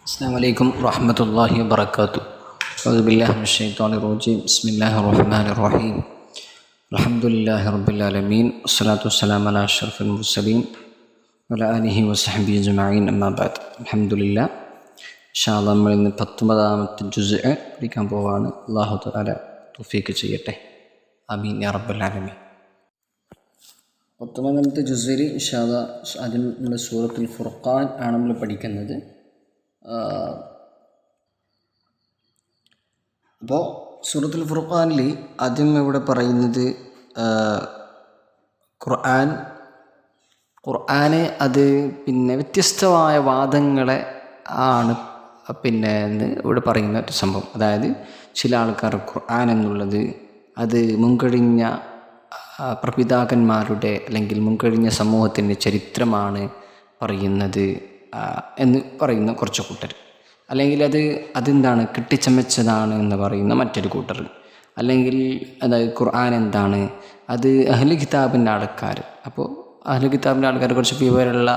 അസ്സലാമു അലൈക്കും വറഹ്മത്തുള്ളാഹി വബറകാതുഹു. അഊദു ബില്ലാഹി മിനശ് ശൈത്വാനിർ റജീം. ബിസ്മില്ലാഹിർ റഹ്മാനിർ റഹീം. അൽഹംദുലില്ലാഹി റബ്ബിൽ ആലമീൻ. വസ്സലാത്തു വസ്സലാമു അലാ അഷ്റഫിൽ മുർസലീൻ വഅലാ ആലിഹി വസഹ്ബിഹി അജ്മഈൻ. അമ്മാ ബഅദ്. അൽഹംദുലില്ലാഹ്. ഇൻഷാ അല്ലാഹ് നമ്മൾ ഇന്ന് 19-ാമത്തെ ജുസ്ഉ പഠിക്കാൻ പോവാണ്. അല്ലാഹു തആല തൗഫീഖ് ചെയ്യട്ടെ. ആമീൻ യാ റബ്ബൽ ആലമീൻ. 19-ാമത്തെ ജുസ്ഉൽ ഇൻഷാ അല്ലാഹ് ആദ്യം നമ്മൾ സൂറത്തുൽ ഫുർഖാൻ ആണ് നമ്മൾ പഠിക്കുന്നത്. അപ്പോൾ സൂറത്തുൽ ഫുർഖാനിൽ ആദ്യം ഇവിടെ പറയുന്നത് ഖുർആന് അത് വ്യത്യസ്തമായ വാദങ്ങളെ ആണ് ഇവിടെ പറയുന്ന ഒരു സംഭവം. അതായത് ചില ആൾക്കാർ ഖുർആൻ എന്നുള്ളത് അത് മുൻകഴിഞ്ഞ പ്രപിതാക്കന്മാരുടെ അല്ലെങ്കിൽ മുൻകഴിഞ്ഞ സമൂഹത്തിൻ്റെ ചരിത്രമാണ് പറയുന്നത് എന്ന് പറയുന്ന കുറച്ച് കൂട്ടർ, അല്ലെങ്കിൽ അതെന്താണ് കെട്ടിച്ചമച്ചതാണ് എന്ന് പറയുന്ന മറ്റൊരു കൂട്ടർ, അല്ലെങ്കിൽ അതായത് ഖുർആൻ എന്താണ് അത് അഹ്ലു കിതാബിൻ്റെ ആൾക്കാർ. അപ്പോൾ അഹ്ലു കിതാബിൻ്റെ ആൾക്കാർ കുറച്ച് വിവരമുള്ള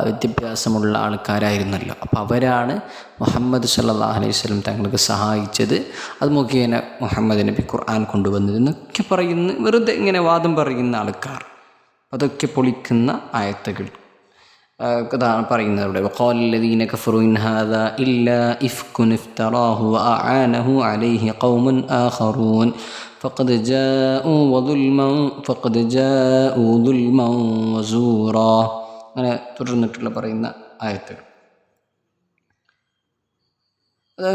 വിദ്യാഭ്യാസമുള്ള ആൾക്കാരായിരുന്നല്ലോ. അപ്പോൾ അവരാണ് മുഹമ്മദ് സല്ലല്ലാഹു അലൈഹി വസല്ലം തങ്ങൾക്ക് സഹായിച്ചത്, അത് മുഖേന മുഹമ്മദ് നബി ഖുർആൻ കൊണ്ടുവന്നത് എന്നൊക്കെ പറയുന്ന വെറുതെ ഇങ്ങനെ വാദം പറയുന്ന ആൾക്കാർ, അതൊക്കെ പൊളിക്കുന്ന ആയത്തുകൾ അതാണ് പറയുന്നത് അവിടെ. വഖാല അല്ലദീന കഫറു ഇൻ ഹാദാ ഇല്ലാ ഇഫ്കുൻ ഇഫ്തറാഹു വഅആനഹു അലൈഹി ഖൗമുൻ ആഖറൂൻ ഫഖദ് ജാഊ ദുൽമൻ വസൂറാ. അങ്ങനെ തുടർന്നിട്ടുള്ള പറയുന്ന ആയത്തുകൾ.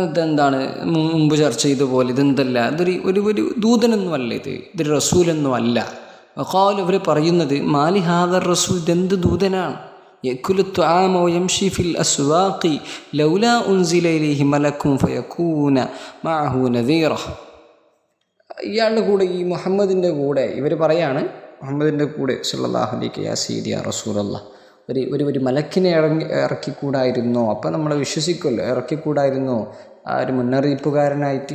ഇതെന്താണ് മുമ്പ് ചർച്ച ചെയ്ത പോലെ ഇതെന്തല്ല, ഒരു ദൂതനൊന്നുമല്ല, ഇതൊരു റസൂലൊന്നും അല്ല. വഖാലു അവർ പറയുന്നത് മാലി ഹാദർ റസൂൽ, ഇതെന്ത് ദൂതനാണ്, യഅ്കുലു ത്വആമ വയംശി ഫിൽ അസ്വാഖി ലൗലാ ഉൻസില ഇലൈഹി മലക്കുൻ ഫയകൂന മഅഹു നദീറ. ഇയാളുടെ കൂടെ, ഈ മുഹമ്മദിൻ്റെ കൂടെ ഇവർ പറയാണ്, മുഹമ്മദിൻ്റെ കൂടെ സല്ലല്ലാഹു അലൈഹി യാ സയ്യിദി യാ റസൂലല്ലാഹ്, ഒരു മലക്കിനെ ഇറക്കിക്കൂടായിരുന്നോ? അപ്പം നമ്മൾ വിശ്വസിക്കുമല്ലോ, ഇറക്കിക്കൂടായിരുന്നോ ആ ഒരു മുന്നറിയിപ്പുകാരനായിട്ട്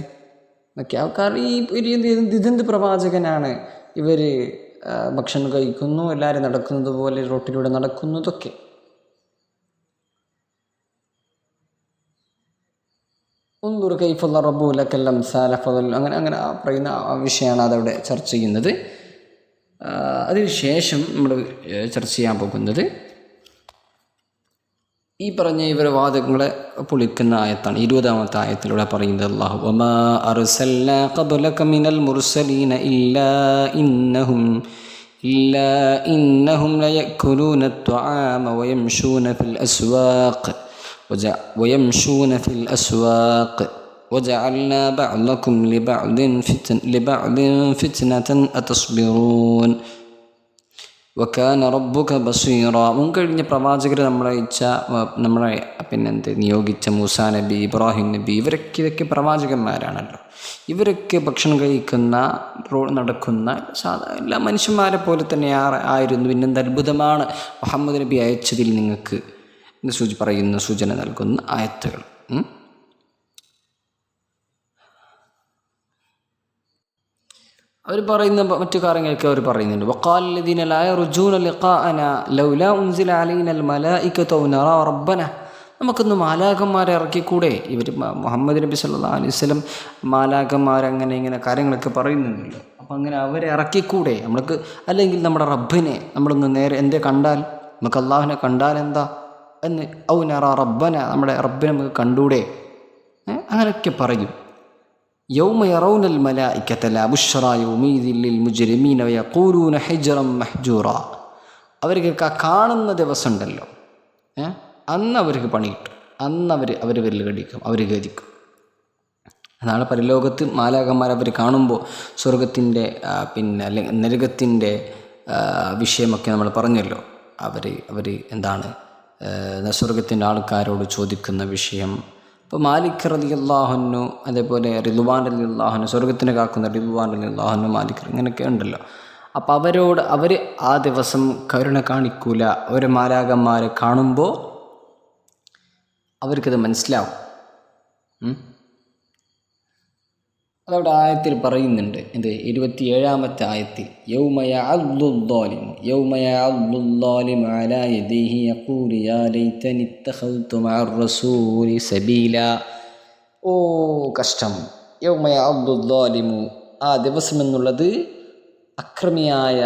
എന്നൊക്കെ. കാരണം ഇതെന്ത് പ്രവാചകനാണ്, ഇവർ ഭക്ഷണം കഴിക്കുന്നു, എല്ലാവരും നടക്കുന്നത് പോലെ റോട്ടിലൂടെ നടക്കുന്നതൊക്കെ. ഒന്നൂറ് കൈഫുള്ള റബ്ബുലക്കെല്ലാം സാലഫൽ അങ്ങനെ പറയുന്ന വിഷയമാണ് അതവിടെ ചർച്ച ചെയ്യുന്നത്. അതിനുശേഷം നമ്മൾ ചർച്ച ചെയ്യാൻ പോകുന്നത് ഈ പറഞ്ഞ ഇവരെ വാദങ്ങളെ പൊളിക്കുന്ന ആയത്താണ്. 20-ാമത്തെ ആയത്തിലൂടെ പറയുന്നത് അല്ലാഹു വമാ അർസൽനാ ഖബ്ലക മിനൽ മുർസലീന ഇല്ലാ ഇന്നഹും ലയഅ്കുലൂന അത്ത്വആമ വയംശൂന ഫിൽ അസ്വാഖ് വജഅൽനാ ബഅദക്കും ലിബഅദിൻ ഫിത്നതൻ അതസ്ബിറൂൻ വകാന റബ്ബുക ബസീറ. മുൻകഴിഞ്ഞ പ്രവാചകർ നമ്മളെ നിയോഗിച്ച മൂസാ നബി, ഇബ്രാഹിം നബി, ഇതൊക്കെ പ്രവാചകന്മാരാണല്ലോ. ഇവരൊക്കെ ഭക്ഷണം കഴിക്കുന്ന, നടക്കുന്ന എല്ലാ മനുഷ്യന്മാരെ പോലെ തന്നെ ആയിരുന്നു. പിന്നെന്ത് അത്ഭുതമാണ് മുഹമ്മദ് നബി അയച്ചതിൽ നിങ്ങൾക്ക് എന്ന് സൂചന നൽകുന്ന ആയത്തുകൾ. അവർ പറയുന്ന മറ്റു കാര്യങ്ങളൊക്കെ അവർ പറയുന്നുണ്ട്. വഖാല അല്ലദീന ലാ യർജൂന ലിഖാഅനാ ലൗലാ ഉൻസില അലൈനൽ മലായികതു ഔ നറാ റബ്ബന. നമുക്കൊന്ന് മാലാഖന്മാരെ ഇറക്കിക്കൂടെ? ഇവർ മുഹമ്മദ് നബി സല്ലല്ലാഹു അലൈഹി വസല്ലം മാലാഖന്മാരങ്ങനെ ഇങ്ങനെ കാര്യങ്ങളൊക്കെ പറയുന്നുണ്ടല്ലോ. അപ്പം അങ്ങനെ അവരെ ഇറക്കിക്കൂടെ നമ്മൾക്ക്? അല്ലെങ്കിൽ നമ്മുടെ റബ്ബിനെ നമ്മളൊന്ന് നേരെ കണ്ടാൽ, നമുക്ക് അള്ളാഹുവിനെ കണ്ടാൽ എന്താ എന്ന്, ഔ നറാ റബ്ബന, നമ്മുടെ റബ്ബിനെ നമുക്ക് കണ്ടൂടെ? അങ്ങനെയൊക്കെ പറയും. യൗമ യറൗനൽ മലായികത ലാ ബുശ്റാ യൗമഇദിൻ ലിൽ മുജ്രിമീന വയഖൂലൂന ഹിജ്റൻ മഹ്ജൂറ. അവർക്ക് കാണുന്ന ദിവസം ഉണ്ടല്ലോ, അന്ന് അവർക്ക് പണി കിട്ടും, അന്ന് അവർ വിരൽ കടിക്കും, അവർ ഗതിക്കും. അതാണ് പരലോകത്ത് മാലാഖന്മാർ അവർ കാണുമ്പോൾ സ്വർഗത്തിൻ്റെ അല്ലെങ്കിൽ നരകത്തിൻ്റെ വിഷയമൊക്കെ നമ്മൾ പറഞ്ഞല്ലോ. അവർ എന്താണ് സ്വർഗത്തിൻ്റെ ആൾക്കാരോട് ചോദിക്കുന്ന വിഷയം. ഇപ്പോൾ മാലിക് റളിയല്ലാഹു അൻഹു, അതേപോലെ റിദ്വാൻ റളിയല്ലാഹു അൻഹു, സ്വർഗത്തിനെ കാക്കുന്ന റിദ്വാൻ റളിയല്ലാഹു അൻഹു, മാലിക്, ഇങ്ങനെയൊക്കെ ഉണ്ടല്ലോ. അപ്പോൾ അവർ ആ ദിവസം കരുണ കാണിക്കൂല. അവർ മാലാഖന്മാരെ കാണുമ്പോൾ അവർക്കത് മനസ്സിലാവും. അതവിടെ ആയത്തിൽ പറയുന്നുണ്ട്. ഇത് 27-ാമത്തെ ആയത്തിൽ ഓ കഷ്ടം. ആ ദിവസം എന്നുള്ളത് അക്രമിയായ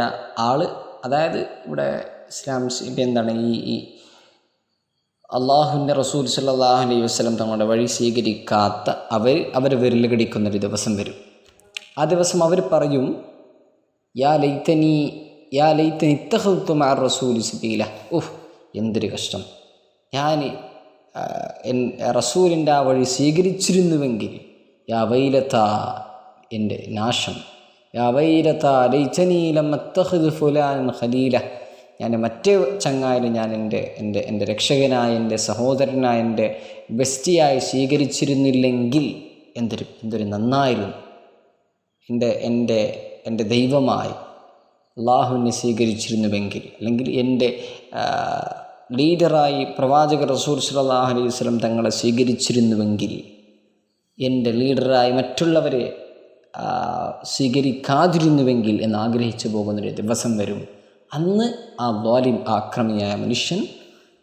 ആള്, അതായത് ഇവിടെ ഇസ്ലാം എന്താണ് ഈ അള്ളാഹുവിൻ്റെ റസൂൽ സല്ലല്ലാഹു അലൈഹി വസല്ലം തങ്ങളുടെ വഴി സ്വീകരിക്കാത്ത അവർ വിരൽ കടിക്കുന്നൊരു ദിവസം വരും. ആ ദിവസം അവർ പറയും, യാ ലൈതനി ഇത്തഖദ്തു മഅ റസൂലി സബീല. എന്തൊരു കഷ്ടം, ഞാൻ റസൂലിൻ്റെ ആ വഴി സ്വീകരിച്ചിരുന്നുവെങ്കിൽ. യാ വൈലത, എൻ്റെ നാശം. യാ വൈലത ലൈതനി ലം അത്തഖിദ് ഫുലാനൻ ഖലീല. ഞാൻ മറ്റേ ചങ്ങായിനെ ഞാൻ എൻ്റെ രക്ഷകനായ, എൻ്റെ സഹോദരനായ, എൻ്റെ ബെസ്റ്റിയായി സ്വീകരിച്ചിരുന്നില്ലെങ്കിൽ എന്തൊരു നന്നായിരുന്നു. എൻ്റെ ദൈവമായി അള്ളാഹുവിനെ സ്വീകരിച്ചിരുന്നുവെങ്കിൽ, അല്ലെങ്കിൽ എൻ്റെ ലീഡറായി പ്രവാചക റസൂൽ സല്ലല്ലാഹു അലൈഹി വസല്ലം തങ്ങളെ സ്വീകരിച്ചിരുന്നുവെങ്കിൽ, എൻ്റെ ലീഡറായി മറ്റുള്ളവരെ സ്വീകരിക്കാതിരുന്നുവെങ്കിൽ എന്നാഗ്രഹിച്ചു പോകുന്നൊരു ദിവസം വരും. അന്ന് ആ ആക്രമിയായ മനുഷ്യൻ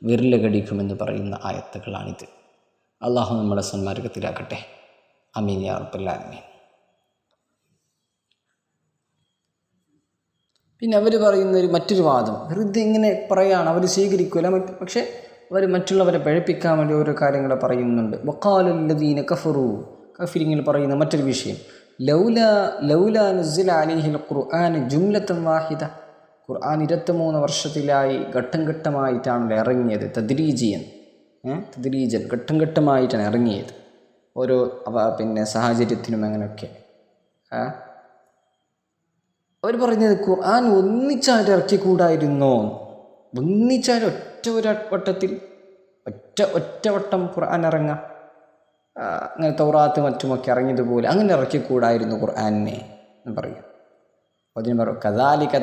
വിരല് കടിക്കുമെന്ന് പറയുന്ന ആയത്തുകളാണിത്. അള്ളാഹു നമ്മളെ സന്മാർഗത്തിലാക്കട്ടെ. ആമീൻ യാ റബ്ബൽ ആലമീൻ. പിന്നെ അവർ പറയുന്ന മറ്റൊരു വാദം, വെറുതെ ഇങ്ങനെ പറയുകയാണ്, അവർ സ്വീകരിക്കില്ല, പക്ഷേ അവർ മറ്റുള്ളവരെ പഴപ്പിക്കാൻ വേണ്ടി ഓരോ കാര്യങ്ങൾ പറയുന്നുണ്ട്. വഖാലല്ലദീന കഫറു, കഫിരിങ്ങൾ പറയുന്ന മറ്റൊരു വിഷയം, ലൗലാ നുസ്സില അലൈഹിൽ ഖുർആൻ ജുംലത്തൻ വാഹിദ. ഖുർആൻ 23 വർഷത്തിലായി ഘട്ടം ഘട്ടമായിട്ടാണ് ഇറങ്ങിയത്. തദ്രീജൻ ഘട്ടം ഘട്ടമായിട്ടാണ് ഇറങ്ങിയത്, ഓരോ സാഹചര്യത്തിനും അങ്ങനെയൊക്കെ. അവർ പറഞ്ഞത് ഖുർആൻ ഒന്നിച്ചായിട്ട് ഇറക്കിക്കൂടായിരുന്നോ? ഒന്നിച്ചാൽ ഒറ്റ വട്ടം ഖുർആൻ ഇറങ്ങാം. അങ്ങനെ തൗറാത്ത് മറ്റുമൊക്കെ ഇറങ്ങിയതുപോലെ അങ്ങനെ ഇറക്കിക്കൂടായിരുന്നു ഖുർആനെ എന്ന് പറയും. അതിന് പറയും കദാലിക,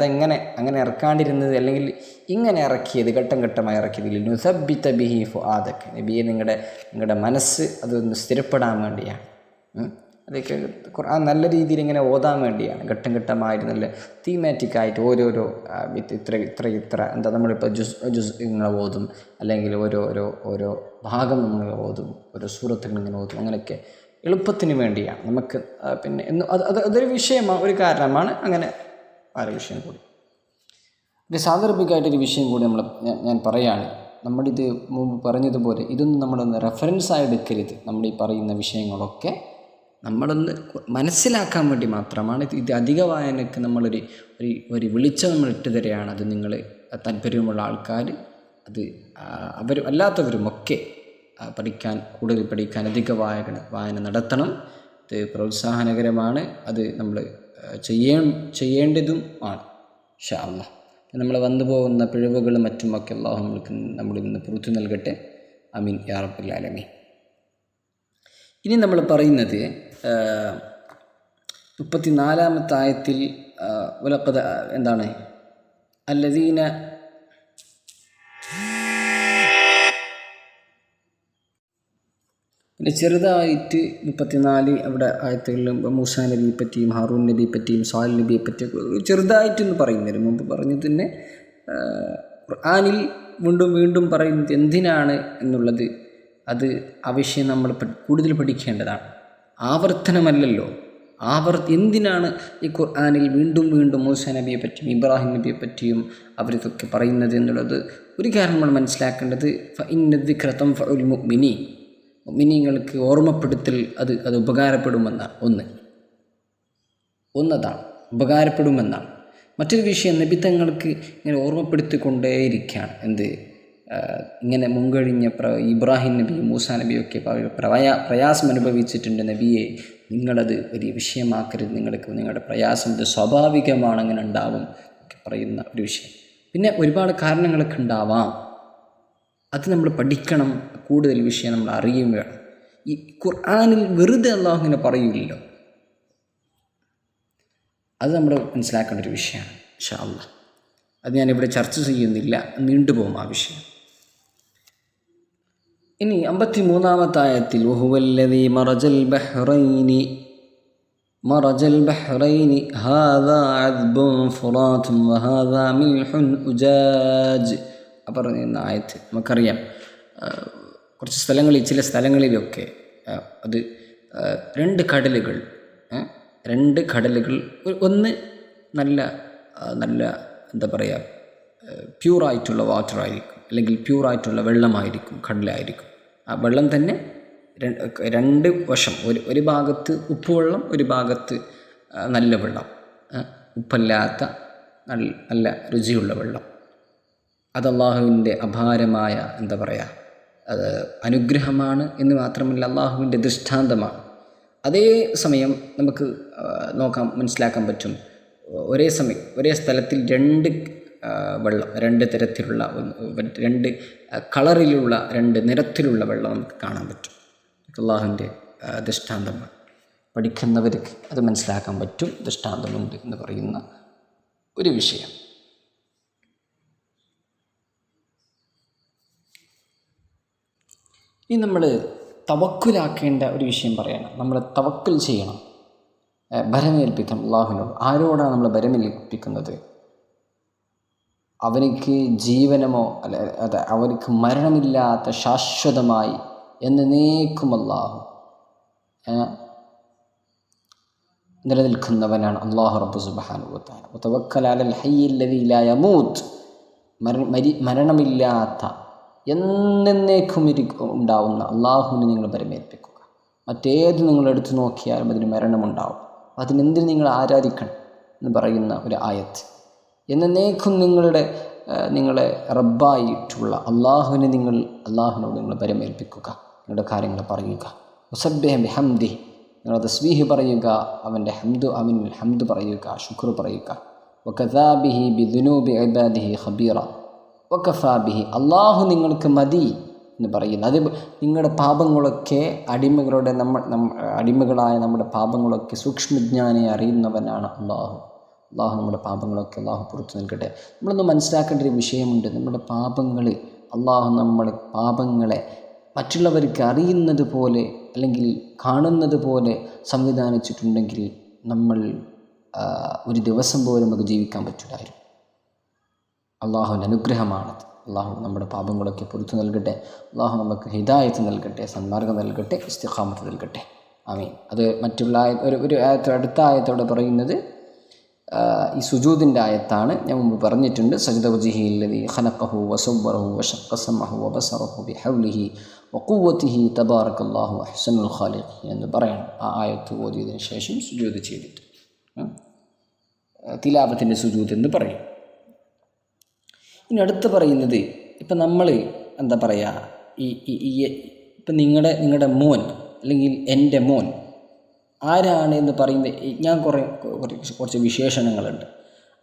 അങ്ങനെ ഇറക്കാണ്ടിരുന്നത്, അല്ലെങ്കിൽ ഇങ്ങനെ ഇറക്കിയത്, ഘട്ടം ഘട്ടമായി ഇറക്കിയതിൽ നുസബ്ബിത ബിഹി ഫുആദക, നബിയെ നിങ്ങളുടെ മനസ്സ് അതൊന്ന് സ്ഥിരപ്പെടാൻ വേണ്ടിയാണ്. അതൊക്കെ ഖുർആൻ നല്ല രീതിയിൽ ഇങ്ങനെ ഓതാൻ വേണ്ടിയാണ്. ഘട്ടം ഘട്ടമായിട്ട് നല്ല തീമാറ്റിക്കായിട്ട് ഓരോരോ ഇത്ര എന്താ, നമ്മളിപ്പോൾ ജുസ് ഇങ്ങനെ ഓതും, അല്ലെങ്കിൽ ഓരോ ഭാഗം നമ്മൾ ഓതും, ഓരോ സൂറത്തുകൾ ഇങ്ങനെ ഓതും. അങ്ങനെയൊക്കെ എളുപ്പത്തിന് വേണ്ടിയാണ് നമുക്ക്. പിന്നെ അതൊരു വിഷയമാണ്, ഒരു കാരണമാണ്. അങ്ങനെ വേറെ വിഷയം കൂടി, പിന്നെ സാന്ദർഭികമായിട്ടൊരു വിഷയം കൂടി ഞാൻ പറയുകയാണ്. നമ്മളിത് മുമ്പ് പറഞ്ഞതുപോലെ ഇതൊന്നും നമ്മളൊന്ന് റെഫറൻസായി എടുക്കരുത്. നമ്മൾ ഈ പറയുന്ന വിഷയങ്ങളൊക്കെ നമ്മളൊന്ന് മനസ്സിലാക്കാൻ വേണ്ടി മാത്രമാണ്. ഇത് അധിക വായനയ്ക്ക് നമ്മളൊരു വെളിച്ചം നമ്മൾ ഇട്ട് തരികയാണ്. അത് നിങ്ങൾ താല്പര്യമുള്ള ആൾക്കാർ, അത് അല്ലാത്തവരുമൊക്കെ കൂടുതൽ പഠിക്കാൻ അധിക വായന നടത്തണം. ഇത് പ്രോത്സാഹനകരമാണ്. അത് നമ്മൾ ചെയ്യേണ്ടതും ആണ് ഇൻഷാ അല്ലാഹ്. നമ്മൾ വന്നു പോകുന്ന പിഴവുകളും മറ്റുമൊക്കെ അല്ലാഹു നമ്മളിൽ നിന്ന് പുറത്തു നൽകട്ടെ. ആമീൻ യാ റബ്ബൽ ആലമീൻ. ഇനി നമ്മൾ പറയുന്നത് 34-ാമത്തെ ആയത്തിൽ വലഖദ് എന്താണ്, അല്ലദീന പിന്നെ ചെറുതായിട്ട് 34 അവിടെ ആയത്തുകളിലും മൂസാ നബിയെ പറ്റിയും ഹാറൂൻ നബിയെ പറ്റിയും സാലിഹ് നബിയെ പറ്റിയും ചെറുതായിട്ടൊന്ന് പറയുന്നതിന് മുമ്പ് പറഞ്ഞു തന്നെ ഖുർആനിൽ വീണ്ടും പറയുന്നത് എന്തിനാണ് എന്നുള്ളത്, അത് ആ വിഷയം നമ്മൾ കൂടുതൽ പഠിക്കേണ്ടതാണ്. ആവർത്തനമല്ലല്ലോ, എന്തിനാണ് ഈ ഖുർആനിൽ വീണ്ടും മൂസാ നബിയെ പറ്റിയും ഇബ്രാഹിം നബിയെ പറ്റിയും അവരിതൊക്കെ പറയുന്നത് എന്നുള്ളത് ഒരു കാര്യം നമ്മൾ മനസ്സിലാക്കേണ്ടത്. ഫഇന്ന ദിക്റ തൻഫഉൽ മുഅ്മിനീൻ, മുഅ്മിനീങ്ങൾക്ക് ഓർമ്മപ്പെടുത്തൽ അത് ഉപകാരപ്പെടുമെന്നാണ്. ഒന്നതാണ് ഉപകാരപ്പെടുമെന്നാണ്. മറ്റൊരു വിഷയം, നബി തങ്ങൾക്ക് ഇങ്ങനെ ഓർമ്മപ്പെടുത്തിക്കൊണ്ടേയിരിക്കുകയാണ്. ഇങ്ങനെ മുൻകഴിഞ്ഞ ഇബ്രാഹിം നബി മൂസാ നബിയൊക്കെ പ്രയാസം അനുഭവിച്ചിട്ടുണ്ട്. നബിയെ നിങ്ങളത് വലിയ വിഷയമാക്കരുത്, നിങ്ങളുടെ പ്രയാസം ഇത് സ്വാഭാവികമാണ്, അങ്ങനെ ഉണ്ടാവും ഒക്കെ പറയുന്ന ഒരു വിഷയം. പിന്നെ ഒരുപാട് കാരണങ്ങളൊക്കെ ഉണ്ടാവാം, അത് നമ്മൾ പഠിക്കണം. കൂടുതൽ വിഷയം നമ്മൾ അറിയുകയും വേണം. ഈ ഖുർആനിൽ വെറുതെ അല്ലാഹു ഇങ്ങനെ പറയില്ലല്ലോ, അത് നമ്മൾ മനസ്സിലാക്കേണ്ട ഒരു വിഷയമാണ് ഇൻഷാ അല്ലാഹ്. അത് ഞാനിവിടെ ചർച്ച ചെയ്യുന്നില്ല, നീണ്ടുപോകും ആ വിഷയം. ഇനി 53-ാമത്തെ ആയത്തിൽ വഹുവല്ലദീ മറജൽ ബഹ്റൈനി, മറജൽ ബഹ്റൈനി ഹാദാ അദ്ബുൻ ഫുറാത്തും വഹാദാ മിൽഹുൻ ഉജാജ്. പറയുന്ന ആയത്ത് നമുക്കറിയാം. കുറച്ച് സ്ഥലങ്ങളിൽ, ചില സ്ഥലങ്ങളിലൊക്കെ അത് രണ്ട് കടലുകൾ, ഒന്ന് നല്ല നല്ല എന്താ പറയുക, പ്യൂറായിട്ടുള്ള വാട്ടർ ആയിരിക്കും, അല്ലെങ്കിൽ പ്യൂറായിട്ടുള്ള വെള്ളമായിരിക്കും, കടലായിരിക്കും. ആ വെള്ളം തന്നെ രണ്ട് വശം, ഒരു ഭാഗത്ത് ഉപ്പുവെള്ളം, ഒരു ഭാഗത്ത് നല്ല വെള്ളം, ഉപ്പല്ലാത്ത നല്ല രുചിയുള്ള വെള്ളം. അത് അള്ളാഹുവിൻ്റെ അപാരമായ എന്താ പറയുക, അത് അനുഗ്രഹമാണ് എന്ന് മാത്രമല്ല അള്ളാഹുവിൻ്റെ ദൃഷ്ടാന്തമാണ്. അതേ സമയം നമുക്ക് മനസ്സിലാക്കാൻ പറ്റും, ഒരേ സ്ഥലത്തിൽ വെള്ളം, രണ്ട് തരത്തിലുള്ള, രണ്ട് കളറിലുള്ള, രണ്ട് നിറത്തിലുള്ള വെള്ളം നമുക്ക് കാണാൻ പറ്റും. അള്ളാഹുവിൻ്റെ ദൃഷ്ടാന്തമാണ്. പഠിക്കുന്നവർക്ക് അത് മനസ്സിലാക്കാൻ പറ്റും, ദൃഷ്ടാന്തമുണ്ട് എന്ന് പറയുന്ന ഒരു വിഷയം. ഇനി നമ്മൾ തവക്കുലാക്കേണ്ട ഒരു വിഷയം പറയണം. നമ്മൾ തവക്കുൽ ചെയ്യണം, ഭരമേൽപ്പിക്കണം അള്ളാഹുവിനോട്. ആരോടാണ് നമ്മൾ ഭരമേൽപ്പിക്കുന്നത്? അവനിക്ക് ജീവനമോ അല്ല അവനിക്ക് മരണമില്ലാത്ത ശാശ്വതമായി എന്നേക്കും അല്ലാഹു നിലനിൽക്കുന്നവനാണ് അല്ലാഹു റബ്ബു സുബ്ഹാനഹു വ തആല. വതവക്കൽ അലൽ ഹയ്യിൽ ലദീ ലാ യമൂത്ത്, മരണമില്ലാത്ത എന്നേക്കും ഉണ്ടാവുന്ന അള്ളാഹുവിനെ നിങ്ങൾ ഭരമേൽപ്പിക്കുക. മറ്റേത് നിങ്ങളെടുത്ത് നോക്കിയാലും അതിന് മരണമുണ്ടാവും. അതിനെന്തിന് നിങ്ങൾ ആരാധിക്കണം എന്ന് പറയുന്ന ഒരു ആയത്ത്. എന്നേക്കും നിങ്ങളെ റബ്ബായിട്ടുള്ള അള്ളാഹുവിനോട് നിങ്ങൾ ഭരമേൽപ്പിക്കുക, നിങ്ങളുടെ കാര്യങ്ങൾ പറയുക. മുസബ്ബിഹ ബിഹംദിഹി, നിങ്ങൾ തസ്ബീഹ് പറയുക, അവൻ്റെ ഹംദ് പറയുക, ശുക്ർ പറയുക. വകഫാ ബിഹി ബിദുനൂബി ഇബാദിഹി ഖബീറ, വകഫാ ബിഹി, അള്ളാഹു നിങ്ങൾക്ക് മതി എന്ന് പറയുന്നു. അത് നിങ്ങളുടെ പാപങ്ങളൊക്കെ അടിമകളായ നമ്മുടെ പാപങ്ങളൊക്കെ സൂക്ഷ്മജ്ഞാനെ അറിയുന്നവനാണ് അള്ളാഹു. നമ്മുടെ പാപങ്ങളൊക്കെ അള്ളാഹു പുറത്തു നൽകട്ടെ. നമ്മളൊന്ന് മനസ്സിലാക്കേണ്ട ഒരു വിഷയമുണ്ട്. നമ്മുടെ പാപങ്ങളെ മറ്റുള്ളവർക്ക് അറിയുന്നത് പോലെ അല്ലെങ്കിൽ കാണുന്നത് പോലെ സംവിധാനിച്ചിട്ടുണ്ടെങ്കിൽ നമ്മൾ ഒരു ദിവസം പോലും നമുക്ക് ജീവിക്കാൻ പറ്റില്ലായിരുന്നു. അള്ളാഹുവിൻ്റെ അനുഗ്രഹമാണത്. അള്ളാഹു നമ്മുടെ പാപങ്ങളൊക്കെ പുറത്തു നൽകട്ടെ. അള്ളാഹു നമുക്ക് ഹിദായത്ത് നൽകട്ടെ, സന്മാർഗം നൽകട്ടെ, ഇസ്തിഖാമത്ത് നൽകട്ടെ. ആമീൻ. അത് മറ്റുള്ള ഒരു അടുത്ത ആയത്തോടെ പറയുന്നത് ഈ സുജൂദിൻ്റെ ആയത്താണ്. ഞാൻ മുമ്പ് പറഞ്ഞിട്ടുണ്ട്. സജദ വജ്ഹിഹി അല്ലദീ ഖലഖഹു വസവ്വറഹു വശഖ്ഖ സമഅഹു വബസറഹു ബിഹൗലിഹി വഖുവ്വതിഹി തബാറകല്ലാഹു അഹ്സനുൽ ഖാലിഖീൻ എന്ന് പറയണം. ആ ആയത്ത് ഓതിയതിനു ശേഷം സുജൂദ് ചെയ്തിട്ട് തിലാവത്തിൻ്റെ സുജൂദ് എന്ന് പറയും. ഇനി അടുത്ത് പറയുന്നത്, ഇപ്പം നമ്മൾ എന്താ പറയുക, ഇപ്പം നിങ്ങളുടെ മോൻ അല്ലെങ്കിൽ എൻ്റെ മോൻ ആരാണ് എന്ന് പറയുന്നത്, ഞാൻ കുറച്ച് വിശേഷണങ്ങളുണ്ട്.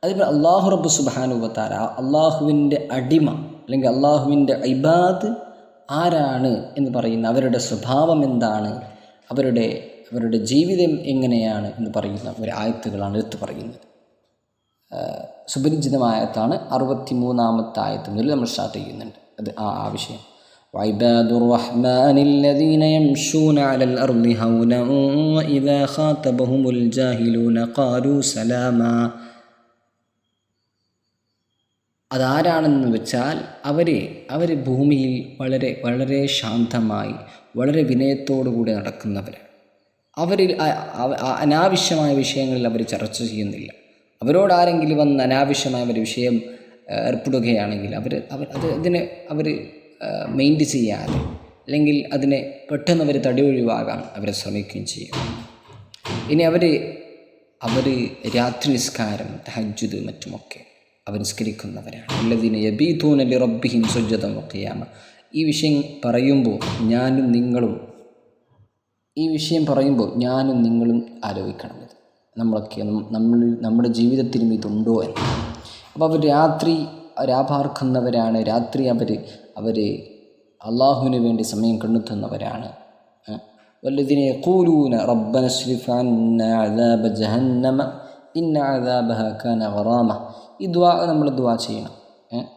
അതിപ്പോൾ അള്ളാഹു റബ്ബു സുബ്ഹാനഹു വ തആല, അള്ളാഹുവിൻ്റെ അടിമ അല്ലെങ്കിൽ അള്ളാഹുവിൻ്റെ ഇബാദ് ആരാണ് എന്ന് പറയുന്ന, അവരുടെ സ്വഭാവം എന്താണ്, അവരുടെ ജീവിതം എങ്ങനെയാണ് എന്ന് പറയുന്ന ഒരു ആയത്തുകളാണ് എടുത്ത് പറയുന്നത്. സുപരിചിതമായത്താണ്. 63-ാമത്തെ ആയത്ത് മുതൽ നമ്മൾ സ്റ്റാർട്ട് ചെയ്യുന്നുണ്ട്. അത് ആ വിഷയം. وعباد الرحمن الذين يمشون على الأرض هونا وإذا خاطبهم الجاهلون قالوا سلاما. അതാരാണെന്ന് വെച്ചാൽ അവർ ഭൂമിയിൽ വളരെ വളരെ ശാന്തമായി വളരെ വിനയത്തോടുകൂടി നടക്കുന്നവരാണ്. അനാവശ്യമായ വിഷയങ്ങളിൽ അവർ ചർച്ച ചെയ്യുന്നില്ല. അവരോട് ആരെങ്കിലും വന്ന് അനാവശ്യമായ ഒരു വിഷയം ഏർപ്പെടുകയാണെങ്കിൽ അവർ മെയിൻറ്റ് ചെയ്യാതെ അല്ലെങ്കിൽ അതിനെ പെട്ടെന്ന് അവർ തടി ഒഴിവാകാൻ അവർ ശ്രമിക്കുകയും ചെയ്യും. ഇനി അവർ രാത്രി നിസ്കാരം, തഹജ്ജുദ് മറ്റുമൊക്കെ അവർ നിസ്കരിക്കുന്നവരാണ്. അല്ലദീന യബീതൂന ലിറബ്ബിഹിം സുജ്ജദൻ വഖിയാമ. ഈ വിഷയം പറയുമ്പോൾ ഞാനും നിങ്ങളും ആലോചിക്കണം. നമ്മളൊക്കെ നമ്മുടെ ജീവിതത്തിലും ഇതുണ്ടോ എന്ന്. അപ്പോൾ അവർ രാപാർക്കുന്നവരാണ്. രാത്രി അവർ അള്ളാഹുവിന് വേണ്ടി സമയം കണ്ടെത്തുന്നവരാണ്. വല്ലദീന യഖൂലൂന റബ്ബന സ്രിഫ് അന്നാ അദാബ ജഹന്നമ ഇന്ന അദാബഹ കാന ഗറാമ. ഈ ദുആ നമ്മൾ ദുആ ചെയ്യണം.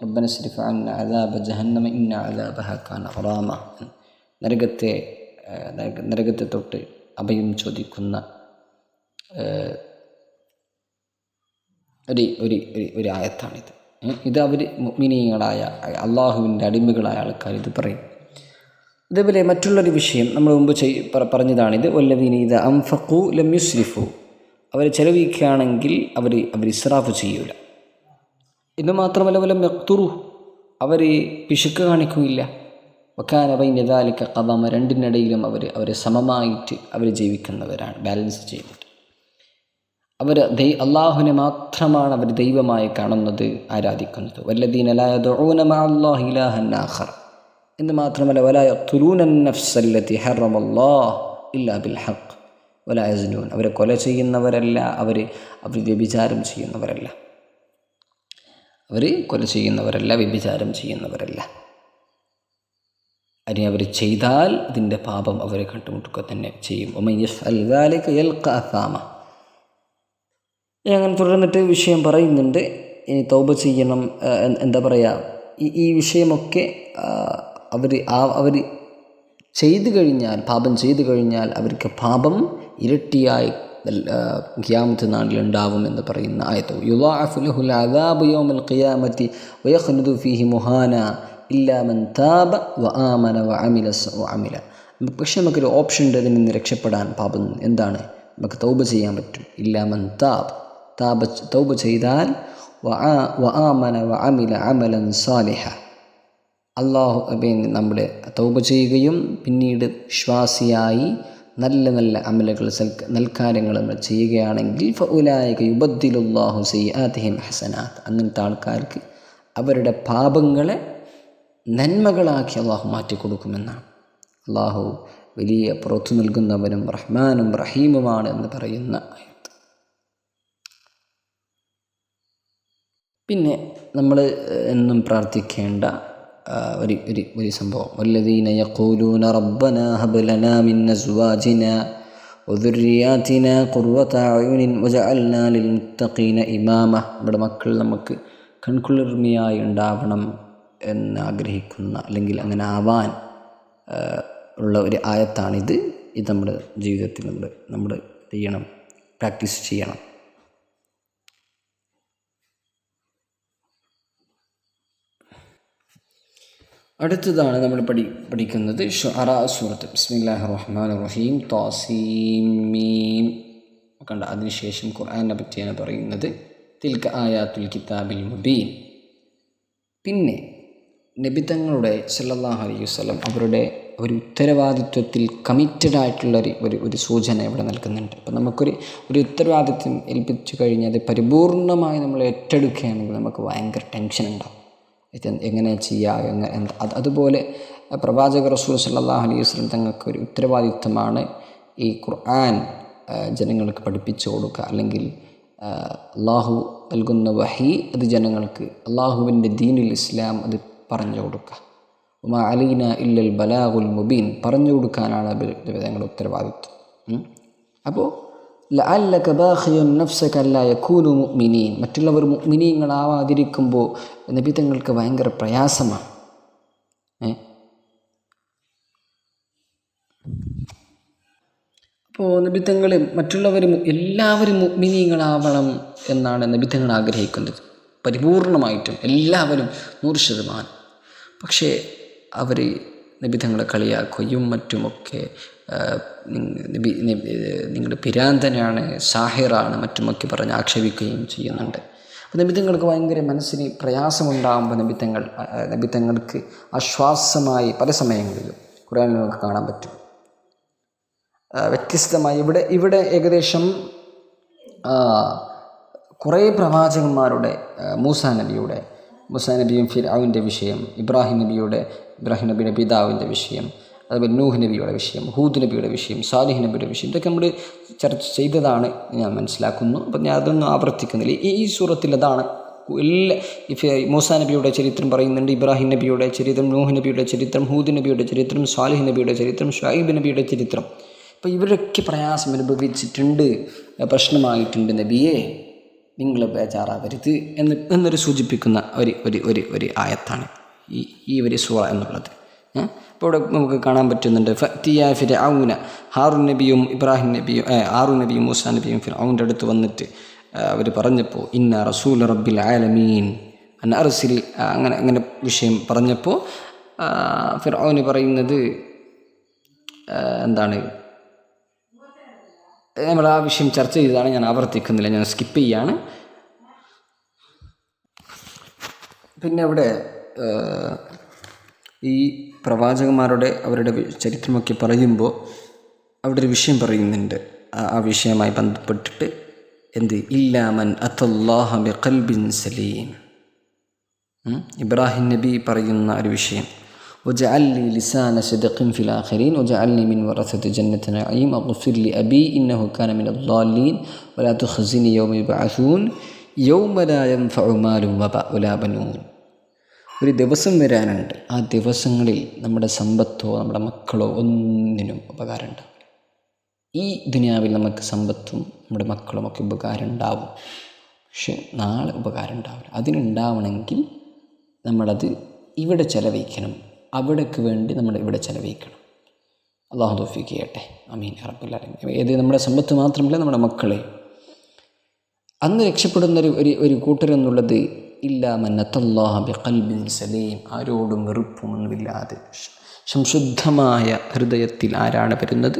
റബ്ബന സ്രിഫ് അന്നാ അദാബ ജഹന്നമ ഇന്ന അദാബഹ കാന ഗറാമ. നരകത്തെ തൊട്ട് അഭയം ചോദിക്കുന്ന ഒരു ആയത്താണിത്. ഇത് അവർ മുഅ്മിനീങ്ങളായ അള്ളാഹുവിൻ്റെ അടിമകളായ ആൾക്കാർ ഇത് പറയും. അതേപോലെ മറ്റുള്ളൊരു വിഷയം നമ്മൾ മുമ്പ് പറഞ്ഞതാണിത്. വല്ലദീന ഇദാ അൻഫഖൂ ലം യുസ്രിഫൂ, അവർ ചെലവഴിക്കുകയാണെങ്കിൽ അവർ ഇസ്റാഫ് ചെയ്യൂല. ഇത് മാത്രമല്ല വലം യഖ്തുറൂ, അവർ പിശുക്ക് കാണിക്കുകയില്ല. വകാന ബൈന ദാലിക ഖവാമ, രണ്ടിനിടയിലും അവർ സമമായിട്ട് അവർ ജീവിക്കുന്നവരാണ്, ബാലൻസ് ചെയ്തിട്ട്. അവർ അള്ളാഹുവിനെ മാത്രമാണ് അവർ ദൈവമായി കാണുന്നത്, ആരാധിക്കുന്നത്. വല്ലദീന ലാ യദ്ഊന മഅല്ലാഹി ഇലാഹൻ ആഖർ എന്ന് മാത്രമല്ല വലാ യഖ്തുലൂന അൻ-നഫ്സല്ലതി ഹറമല്ലാഹു ഇല്ലാ ബിൽ ഹഖ് വലാ യസ്നൂൻ, അവരെ കൊല ചെയ്യുന്നവരല്ല, അവർ വ്യഭിചാരം ചെയ്യുന്നവരല്ല, വ്യഭിചാരം ചെയ്യുന്നവരല്ല. അതിനെ അവർ ചെയ്താൽ അതിൻ്റെ പാപം അവരെ കണ്ടുമുട്ടുക തന്നെ ചെയ്യും. വമൻ യഫ്അൽ ദാലിക യൽഖ അസാമ. അങ്ങനെ തുടർന്നിട്ട് വിഷയം പറയുന്നുണ്ട്. ഇനി തൗബ ചെയ്യണം, എന്താ പറയുക, ഈ വിഷയമൊക്കെ അവർ ചെയ്തു കഴിഞ്ഞാൽ, പാപം ചെയ്തു കഴിഞ്ഞാൽ അവർക്ക് പാപം ഇരട്ടിയായി ഖിയാമത്ത് നാളിലുണ്ടാവും എന്ന് പറയുന്ന ആയത്ത്. യുളാഅഫു ലഹുൽ അദാബു യൗമൽ ഖിയാമത്തി വയഖ്ലുദു ഫീഹി മുഹാന ഇല്ലാ മൻ താബ വആമന വഅമില. പക്ഷേ നമുക്കൊരു ഓപ്ഷൻ ഉണ്ട് ഇതിൽ നിന്ന് രക്ഷപ്പെടാൻ. പാപം എന്താണ്? നമുക്ക് തൗബ ചെയ്യാൻ പറ്റും. ഇല്ലാ മൻ തൗബ ചെയ്താൽ വആമന വഅമില അമലൻ സാലിഹ, നമ്മൾ തൗബ ചെയ്യുകയും പിന്നീട് വിശ്വാസിയായി നല്ല നല്ല അമലുകൾ നൽകാര്യങ്ങൾ നമ്മൾ ചെയ്യുകയാണെങ്കിൽ ഫഉലൈക യുബദ്ദിലുല്ലാഹു സയ്യിആതിഹിം ഹസനാത്ത്, അങ്ങനത്തെ ആൾക്കാർക്ക് അവരുടെ പാപങ്ങളെ നന്മകളാക്കി അള്ളാഹു മാറ്റിക്കൊടുക്കുമെന്നാണ്. അള്ളാഹു വലിയ പുറത്തു നൽകുന്നവനും റഹ്മാനും റഹീമുമാണ് എന്ന് പറയുന്ന ആയത്ത്. പിന്നെ നമ്മൾ എന്നും പ്രാർത്ഥിക്കേണ്ട ഒരു സംഭവം, വല്ലദീന യഖൂലൂന റബ്ബനാ ഹബ് ലനാ മിൻ അസ്വാജിനാ വദുർരിയാതിനാ ഖുർറത അയുനിൻ വജഅൽനാ ലിൽ മുത്തഖീന ഇമാമ. നമ്മുടെ മക്കൾ നമുക്ക് കൺകുളിർമയായി ഉണ്ടാവണം എന്നാഗ്രഹിക്കുന്ന, അല്ലെങ്കിൽ അങ്ങനെ ആവാൻ ഉള്ള ഒരു ആയത്താണിത്. ഇത് നമ്മുടെ ജീവിതത്തിൽ നമ്മൾ ചെയ്യണം, പ്രാക്ടീസ് ചെയ്യണം. അടുത്തതാണ് നമ്മൾ പഠിക്കുന്നത് ശുഅറ സൂറത്ത്. ബിസ്മില്ലാഹിർ റഹ്മാനിർ റഹീം. താസീം മീം കണ്ട. അതിനുശേഷം ഖുർആനെ പറ്റിയാണ് പറയുന്നത്. തിൽക ആയാത്തുൽ കിതാബിൽ മുബീൻ. പിന്നെ നബി തങ്ങളുടെ സല്ലല്ലാഹു അലൈഹി വസല്ലം അവരുടെ ഒരു ഉത്തരവാദിത്വത്തിൽ കമ്മിറ്റഡ് ആയിട്ടുള്ള ഒരു സൂചന ഇവിടെ നൽകുന്നുണ്ട്. അപ്പം നമുക്കൊരു ഉത്തരവാദിത്വം ഏൽപ്പിച്ചു കഴിഞ്ഞാൽ അത് പരിപൂർണമായി നമ്മൾ ഏറ്റെടുക്കുകയാണെങ്കിൽ നമുക്ക് ഭയങ്കര ടെൻഷൻ ഉണ്ടാവും. എങ്ങനെ ചെയ്യുക, അതുപോലെ പ്രവാചക റസൂൽ സല്ലല്ലാഹു അലൈഹി വസല്ലം തങ്ങൾക്ക് ഒരു ഉത്തരവാദിത്വമാണ് ഈ ഖുർആൻ ജനങ്ങൾക്ക് പഠിപ്പിച്ചു കൊടുക്കുക, അല്ലെങ്കിൽ അള്ളാഹു നൽകുന്ന വഹി അത് ജനങ്ങൾക്ക് അള്ളാഹുവിൻ്റെ ദീനുൽ ഇസ്ലാം അത് പറഞ്ഞു കൊടുക്കുക. വമാ അലൈന ഇല്ലൽ ബലാഗുൽ മുബീൻ, പറഞ്ഞു കൊടുക്കാനാണ് ഞങ്ങളുടെ ഉത്തരവാദിത്വം. അപ്പോൾ ലഅല്ലക ബാഖിയുൻ നഫ്സക അല്ലാ യകൂനു മുഅ്മിനീൻ, മറ്റുള്ളവർ മുഅ്മിനീങ്ങളാവാതിരിക്കുമ്പോൾ നബി തങ്ങൾക്ക് ഭയങ്കര പ്രയാസമാണ്. അപ്പോൾ നബി തങ്ങൾ എല്ലാവരും മുഅ്മിനീങ്ങളാവണം എന്നാണ് നബി തങ്ങൾ ആഗ്രഹിക്കുന്നത്, പരിപൂർണമായിട്ടും എല്ലാവരും 100%. പക്ഷേ അവർ നബി തങ്ങളെ കളിയാക്കുകയും മറ്റുമൊക്കെ, നിങ്ങൾ പിരാന്തനാണ്, സാഹിറാണ്, മറ്റുമൊക്കെ പറഞ്ഞ് ആക്ഷേപിക്കുകയും ചെയ്യുന്നുണ്ട്. അപ്പോൾ നബി തങ്ങൾക്ക് ഭയങ്കര മനസ്സിന് പ്രയാസമുണ്ടാകുമ്പോൾ നബി തങ്ങൾക്ക് ആശ്വാസമായി പല സമയങ്ങളിലും ഖുർആനിൽ നമുക്ക് കാണാൻ പറ്റും. വ്യത്യസ്തമായി ഇവിടെ ഏകദേശം കുറേ പ്രവാചകന്മാരുടെ, മൂസാ നബിയും ഫിർഔൻ്റെ വിഷയം, ഇബ്രാഹിം നബിയുടെ പിതാവിൻ്റെ വിഷയം, അതുപോലെ നൂഹ് നബിയുടെ വിഷയം, ഹൂദ് നബിയുടെ വിഷയം, സാലിഹ് നബിയുടെ വിഷയം, ഇതൊക്കെ നമ്മൾ ചർച്ച ചെയ്തതാണ് ഞാൻ മനസ്സിലാക്കുന്നു. അപ്പം ഞാൻ അതൊന്നും ആവർത്തിക്കുന്നില്ല. ഈ സൂറത്തിൽ അതാണ് മൂസാ നബിയുടെ ചരിത്രം പറയുന്നുണ്ട്, ഇബ്രാഹിം നബിയുടെ ചരിത്രം, നൂഹ് നബിയുടെ ചരിത്രം, ഹൂദ് നബിയുടെ ചരിത്രം, സാലിഹ് നബിയുടെ ചരിത്രം, ഷുഐബ് നബിയുടെ ചരിത്രം. അപ്പോൾ ഇവരൊക്കെ പ്രയാസം അനുഭവിച്ചിട്ടുണ്ട്, പ്രശ്നമായിട്ടുണ്ട്. നബിയെ നിങ്ങൾ ബേജാറാവരുത് എന്നൊരു സൂചിപ്പിക്കുന്ന ഒരു ആയത്താണ് ഈ ഒരു സൂറ എന്നുള്ളത്. ഇപ്പോൾ ഇവിടെ നമുക്ക് കാണാൻ പറ്റുന്നുണ്ട് ഫഅ്തിയാ ഫിർഔന, ഹാറൂൻ നബിയും ഇബ്രാഹിം നബിയും ഹാറൂൻ നബിയും മൂസാ നബിയും ഫിർഔൻ്റെ അടുത്ത് വന്നിട്ട് അവർ പറഞ്ഞപ്പോൾ ഇന്ന റസൂൽ റബ്ബിൽ ആലമീൻ അൻ അർസിൽ അങ്ങനെ വിഷയം പറഞ്ഞപ്പോൾ ഫിർഔന് പറയുന്നത് എന്താണ്, നമ്മൾ ആ വിഷയം ചർച്ച ചെയ്തതാണ്, ഞാൻ ആവർത്തിക്കുന്നില്ല, ഞാൻ സ്കിപ്പ് ചെയ്യാണ്. പിന്നെ അവിടെ ഈ പ്രവാചകന്മാരുടെ അവരുടെ ചരിത്രമൊക്കെ പറയുമ്പോൾ അവിടെ ഒരു വിഷയം പറയുന്നുണ്ട്. ആ വിഷയമായി ബന്ധപ്പെട്ടിട്ട് ഇല്ലാമൻ അത്തല്ലാഹ ബിഖൽബിൻ സലീം, ഇബ്രാഹിം നബി പറയുന്ന ഒരു വിഷയം വജഅൽനി ലിസാന സിദ്ഖിൻ ഫിൽ ആഖിരീൻ വജഅൽനി മിൻ വറസതി ജന്നത്തി നഈം വഗ്ഫിർ ലി അബീ ഇന്നഹു കാന മിനൽ ളാലിൻ വലാ തുഖ്സിനി യൗമ യുബ്അസൂൻ യൗമ ലാ യൻഫഉ മാലും വലാ ബനൂൻ. ഒരു ദിവസം വരാനുണ്ട്, ആ ദിവസങ്ങളിൽ നമ്മുടെ സമ്പത്തോ നമ്മുടെ മക്കളോ ഒന്നിനും ഉപകാരം ഉണ്ടാവില്ല. ഈ ദുനിയാവിൽ നമുക്ക് സമ്പത്തും നമ്മുടെ മക്കളും ഒക്കെ ഉപകാരം ഉണ്ടാവും, പക്ഷെ നാളെ ഉപകാരം ഉണ്ടാവില്ല. അതിനുണ്ടാവണമെങ്കിൽ നമ്മളത് ഇവിടെ ചെലവഴിക്കണം, അവിടേക്ക് വേണ്ടി നമ്മൾ ഇവിടെ ചെലവഴിക്കണം. അല്ലാഹു തൗഫീഖ് ചെയ്യട്ടെ, ആമീൻ യാ റബ്ബൽ ആലമീൻ. ഏത് നമ്മുടെ സമ്പത്ത് മാത്രമല്ല, നമ്മുടെ മക്കളെ. അന്ന് രക്ഷപ്പെടുന്ന ഒരു കൂട്ടരെന്നുള്ളത് ഇല്ലാ മൻ അത്തല്ലാഹ ബിഖൽബിൻ സലീം, ആരോടും വെറുപ്പുമൊന്നുമില്ലാതെ സംശുദ്ധമായ ഹൃദയത്തിൽ ആരാണ് വരുന്നത്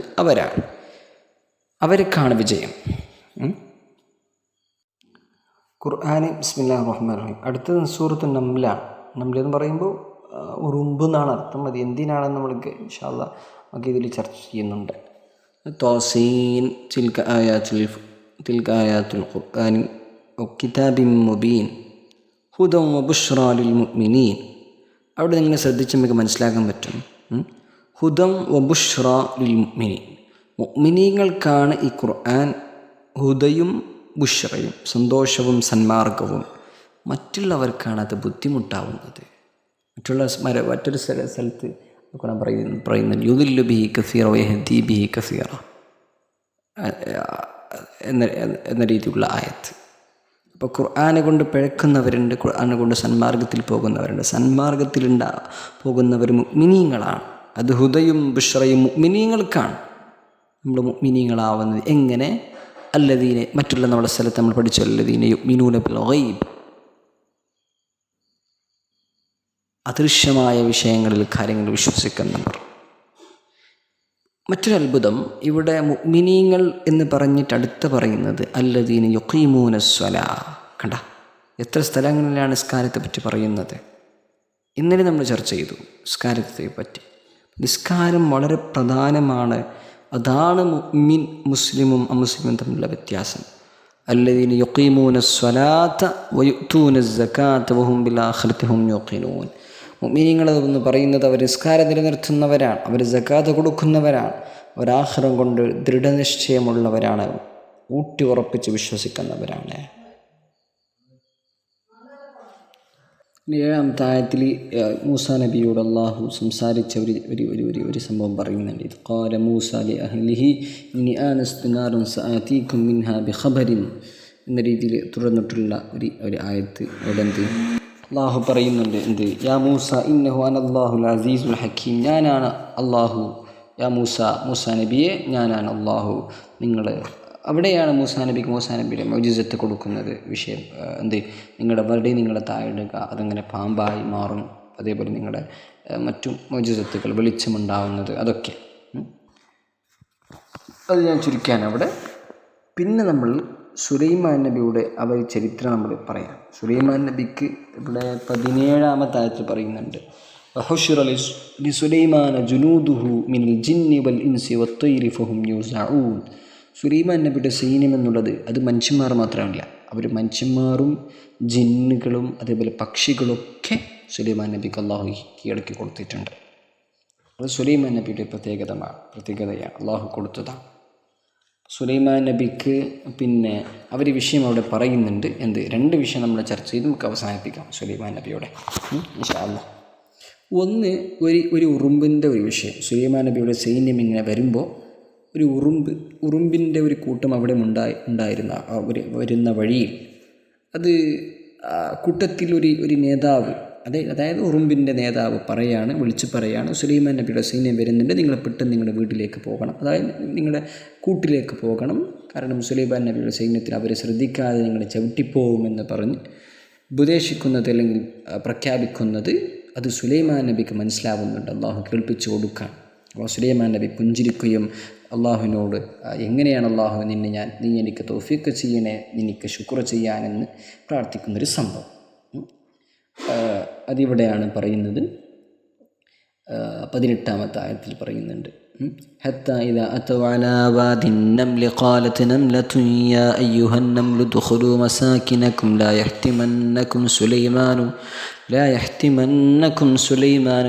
അവർക്കാണ് വിജയം. ഖുർആന് ബിസ്മില്ലാഹിർ റഹ്മാനിർ റഹീം. അടുത്തത് സൂറത്തുൻ നംലാണ്. നംൽ എന്ന് പറയുമ്പോൾ ഉറുമ്പ് എന്നാണ് അർത്ഥം. അത് എന്തിനാണെന്ന് നമ്മൾക്ക് ഇൻഷാ അല്ലാഹ് നമുക്ക് ഇതിൽ ചർച്ച ചെയ്യുന്നുണ്ട്. തോസീൻ തിൽക ആയാത്തുൽ ഖുർആൻ കിതാബിൻ മുബീൻ ഹുദൻ വബുശ്റാ ലിൽ മുഅ്മിനീൻ. അവിടെ നിങ്ങൾ ശ്രദ്ധിച്ച് നമുക്ക് മനസ്സിലാക്കാൻ പറ്റും, ഹുദൻ വബുശ്റാ ലിൽ മുഅ്മിനീൻ, മുഅ്മിനീങ്ങൾക്കാണ് ഈ ഖുർആൻ ഹുദയും ബുശ്റയും, സന്തോഷവും സന്മാർഗവും. മറ്റുള്ളവർക്കാണ് അത് ബുദ്ധിമുട്ടാവുന്നത്. മറ്റൊരു സ്ഥലത്ത് പറയുന്നുണ്ട് യുദില്ലു ബിഹി കസീറ വയഹ്ദി ബിഹി കസീറ എന്ന രീതിയിലുള്ള ആയത്ത്. അപ്പോൾ ഖുർആനെ കൊണ്ട് പിഴക്കുന്നവരുണ്ട്, ഖുർആനെ കൊണ്ട് സന്മാർഗത്തിൽ പോകുന്നവരുണ്ട്. സന്മാർഗത്തിൽ പോകുന്നവർ മുഅ്മിനീങ്ങളാണ്. അത് ഹുദയും ബുശ്റയും മുഅ്മിനീങ്ങൾക്കാണ്. നമ്മൾ മുഅ്മിനീങ്ങളാവുന്നത് എങ്ങനെ? അല്ലദീനെ, മറ്റുള്ള നമ്മുടെ സ്ഥലത്ത് നമ്മൾ പഠിച്ച അല്ലദീന യുഅ്മിനൂന ബിൽ ഗൈബ്, അദൃശ്യമായ വിഷയങ്ങളിൽ കാര്യങ്ങൾ വിശ്വസിക്കുന്നവർ. മറ്റൊരു അത്ഭുതം, ഇവിടെ മുഅ്മിനീങ്ങൾ എന്ന് പറഞ്ഞിട്ട് അടുത്ത് പറയുന്നത് അല്ലദീന യുഖീമൂന സ്വലാ. കണ്ട, എത്ര സ്ഥലങ്ങളിലാണ് നിസ്കാരത്തെ പറ്റി പറയുന്നത്. ഇന്നലെ നമ്മൾ ചർച്ച ചെയ്തു നിസ്കാരത്തെ പറ്റി. നിസ്കാരം വളരെ പ്രധാനമാണ്. അതാണ് മുഅ്മിൻ മുസ്ലിമും അമുസ്ലിമും തമ്മിലുള്ള വ്യത്യാസം. അല്ലദീന യുഖീമൂന സ്വലാത്ത വയുഅ്തൂന സകാത്ത വഹും ബിൽ ആഖിറതി ഹും യൂഖിനൂൻ. മുഅ്മിനീങ്ങൾ എന്ന് പറയുന്നത് അവർ നിസ്കാരം നിലനിർത്തുന്നവരാണ്, അവർ സകാത്ത് കൊടുക്കുന്നവരാണ്, അവർ ആഖിറം കൊണ്ട് ദൃഢനിശ്ചയമുള്ളവരാണ്, ഊട്ടി ഉറപ്പിച്ച് വിശ്വസിക്കുന്നവരാണ്. 7-ാമത്തെ ആയത്തിൽ മൂസാ നബിയോട് അള്ളാഹു സംസാരിച്ച ഒരു സംഭവം പറയുന്നുണ്ട്. ഇത് ഖാല മൂസ ലി അഹ്ലിഹി ഇന്നി ആനസ്തു നാറൻ സആതീകും മിൻഹാ ബിഖബരിൻ എന്ന രീതിയിൽ തുടർന്നിട്ടുള്ള ഒരു ആയത്ത്. അവിടെ അള്ളാഹു പറയുന്നുണ്ട് യാ മൂസ ഇന്നഹു അനല്ലാഹുൽ അസീസുൽ ഹക്കീം, ഞാനാണ് അള്ളാഹു. യാ മൂസ നബിയെ, ഞാനാണ് അള്ളാഹു. അവിടെയാണ് മൂസാ നബിയുടെ മുഅ്ജിസത്ത് കൊടുക്കുന്നത് വിഷയം. നിങ്ങളുടെ വടി നിങ്ങളെ താഴിടുക, അതങ്ങനെ പാമ്പായി മാറും. അതേപോലെ നിങ്ങളുടെ മറ്റു മുഅ്ജിസത്തുകൾ, വെളിച്ചമുണ്ടാവുന്നത്, അതൊക്കെ അത് ഞാൻ ചുരുക്കാൻ അവിടെ. പിന്നെ നമ്മൾ സുലൈമാൻ നബിയുടെ ചരിത്രം നമ്മൾ പറയാം. സുലൈമാൻ നബിക്ക് ഇവിടെ 17-ാമത്തെ ആയത്തിൽ പറയുന്നുണ്ട് വഹുശിറ ലിസുലൈമാന ജുനൂദുഹു മിനൽ ജിന്നി വൽ ഇൻസി വത്തൈരി ഫഹും യൂസഊൻ. സുലൈമാൻ നബിയുടെ സൈന്യം എന്നുള്ളത് അത് മനുഷ്യന്മാർ മാത്രമല്ല, അവർ മനുഷ്യന്മാരും ജിന്നുകളും അതേപോലെ പക്ഷികളൊക്കെ സുലൈമാൻ നബിക്ക് അള്ളാഹു കീഴടക്കി കൊടുത്തിട്ടുണ്ട്. അത് സുലൈമാൻ നബിയുടെ പ്രത്യേകതയാണ്, അള്ളാഹു കൊടുത്തതാണ്. സുലൈമാൻ നബിക്ക് പിന്നെ അവർ വിഷയം അവിടെ പറയുന്നുണ്ട്. 2 വിഷയം നമ്മൾ ചർച്ച ചെയ്ത് നമുക്ക് അവസാനിപ്പിക്കാം സുലൈമാൻ നബിയോടെ ഇൻഷാ അല്ലാഹ്. ഒന്ന്, ഒരു ഉറുമ്പിൻ്റെ ഒരു വിഷയം. സുലൈമാൻ നബിയുടെ സൈന്യം ഇങ്ങനെ വരുമ്പോൾ ഒരു ഉറുമ്പിൻ്റെ ഒരു കൂട്ടം അവിടെ ഉണ്ടായിരുന്ന വരുന്ന വഴിയിൽ അത് കൂട്ടത്തിൽ ഒരു നേതാവ് അതായത് ഉറുമ്പിൻ്റെ നേതാവ് വിളിച്ച് പറയാണ്, സുലൈമാൻ നബിയുടെ സൈന്യം വരുന്നുണ്ട്, നിങ്ങൾ പെട്ടെന്ന് നിങ്ങളുടെ വീട്ടിലേക്ക് പോകണം, അതായത് നിങ്ങളുടെ കൂട്ടിലേക്ക് പോകണം, കാരണം സുലൈമാൻ നബിയുടെ സൈന്യത്തിൽ അവർ ശ്രദ്ധിക്കാതെ നിങ്ങൾ ചവിട്ടിപ്പോകുമെന്ന് പറഞ്ഞ് ഉപദേശിക്കുന്നത് അല്ലെങ്കിൽ പ്രഖ്യാപിക്കുന്നത് അത് സുലൈമാൻ നബിക്ക് മനസ്സിലാവുന്നുണ്ട്, അള്ളാഹു കേൾപ്പിച്ചു കൊടുക്കാൻ. അപ്പോൾ സുലൈമാൻ നബി പുഞ്ചിരിക്കുകയും അള്ളാഹുവിനോട്, എങ്ങനെയാണ് അള്ളാഹു നീ എനിക്ക് തൗഫീഖ് ചെയ്യണേ, എനിക്ക് ശുക്ർ ചെയ്യാനെന്ന് പ്രാർത്ഥിക്കുന്നൊരു സംഭവം. അതിവിടെയാണ് പറയുന്നത്. 18-ാമത്തെ ആയത്തിൽ പറയുന്നുണ്ട്, حتى إذا أتوا على واد النمل قالت نملة يا أيها النمل ادخلوا مساكنكم لا يحتمنكم سليمان